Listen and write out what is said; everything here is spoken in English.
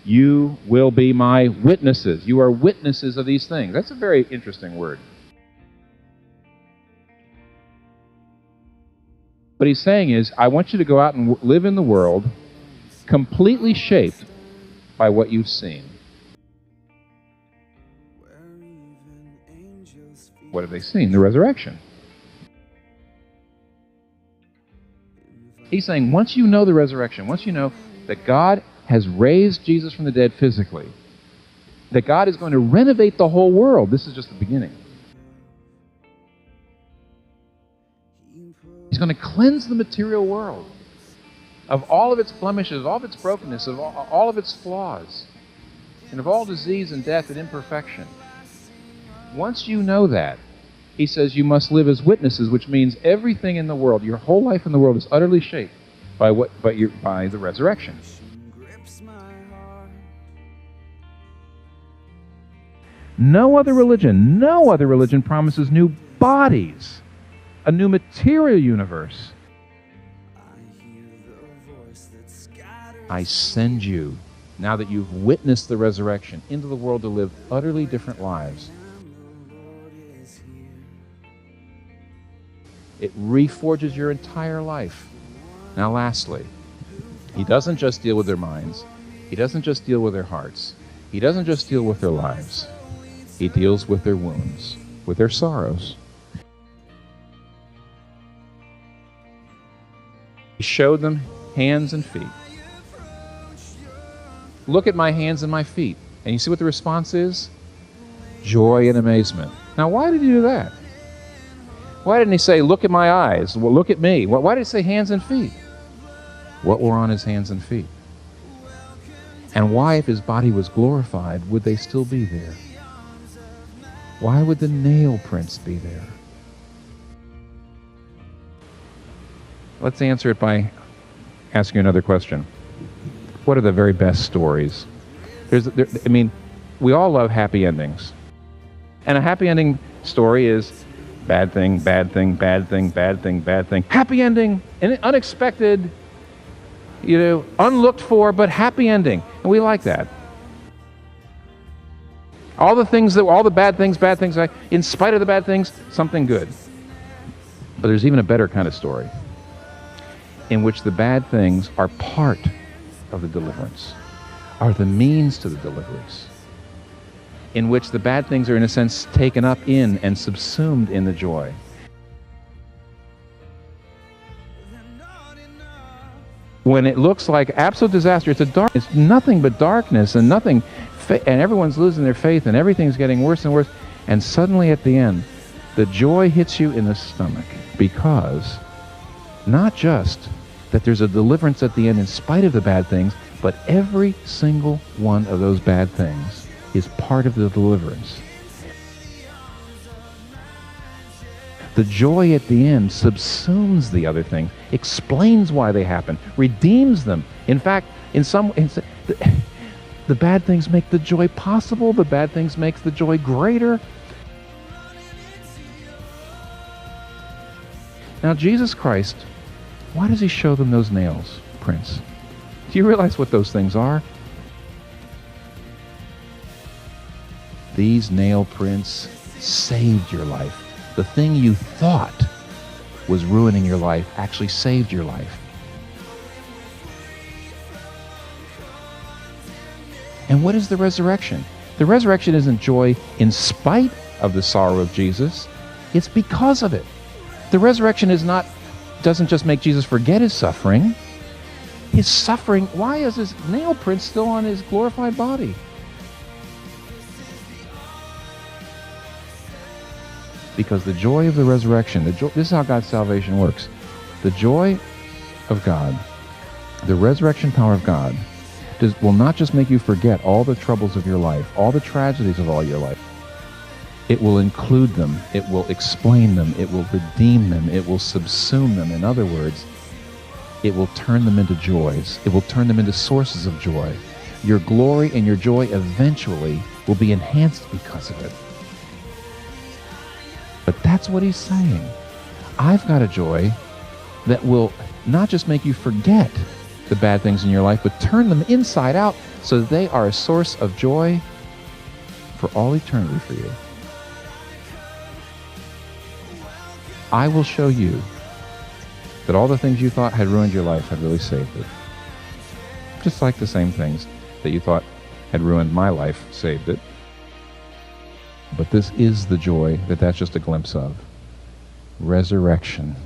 You will be my witnesses. You are witnesses of these things. That's a very interesting word. What he's saying is, I want you to go out and live in the world completely shaped by what you've seen. What have they seen? The resurrection. He's saying, once you know the resurrection, once you know that God has raised Jesus from the dead physically, that God is going to renovate the whole world, this is just the beginning. He's going to cleanse the material world of all of its blemishes, of all of its brokenness, of all of its flaws, and of all disease and death and imperfection. Once you know that, he says you must live as witnesses, which means everything in the world, your whole life in the world is utterly shaped by the resurrection. No other religion promises new bodies, a new material universe. I send you, now that you've witnessed the resurrection, into the world to live utterly different lives. It reforges your entire life. Now lastly, he doesn't just deal with their minds. He doesn't just deal with their hearts. He doesn't just deal with their lives. He deals with their wounds, with their sorrows. He showed them hands and feet. Look at my hands and my feet. And you see what the response is? Joy and amazement. Now, why did he do that? Why didn't he say, look at my eyes? Well, look at me. Why did he say hands and feet? What were on his hands and feet? And why, if his body was glorified, would they still be there? Why would the nail prints be there? Let's answer it by asking another question. What are the very best stories? We all love happy endings. And a happy ending story is bad thing, bad thing, bad thing, bad thing, bad thing. Happy ending, and unexpected, unlooked for, but happy ending. And we like that. All the bad things, in spite of the bad things, something good. But there's even a better kind of story in which the bad things are part of the deliverance, are the means to the deliverance, in which the bad things are, in a sense, taken up in and subsumed in the joy. When it looks like absolute disaster, it's nothing but darkness and nothing, and everyone's losing their faith and everything's getting worse and worse, and suddenly at the end, the joy hits you in the stomach, because not just that there's a deliverance at the end in spite of the bad things, but every single one of those bad things is part of the deliverance. The joy at the end subsumes the other thing, explains why they happen, redeems them. In fact, the bad things make the joy possible. The bad things make the joy greater. Now, Jesus Christ, why does he show them those nails prints? Do you realize what those things are? These nail prints saved your life. The thing you thought was ruining your life actually saved your life. And what is the resurrection? The resurrection isn't joy in spite of the sorrow of Jesus. It's because of it. The resurrection doesn't just make Jesus forget his suffering. His suffering, why is his nail print still on his glorified body? Because the joy of the resurrection, this is how God's salvation works. The joy of God, the resurrection power of God, will not just make you forget all the troubles of your life, all the tragedies of all your life. It will include them. It will explain them. It will redeem them. It will subsume them. In other words, it will turn them into joys. It will turn them into sources of joy. Your glory and your joy eventually will be enhanced because of it. But that's what he's saying. I've got a joy that will not just make you forget the bad things in your life, but turn them inside out so that they are a source of joy for all eternity for you. I will show you that all the things you thought had ruined your life had really saved it. Just like the same things that you thought had ruined my life saved it. But this is the joy that that's just a glimpse of. Resurrection.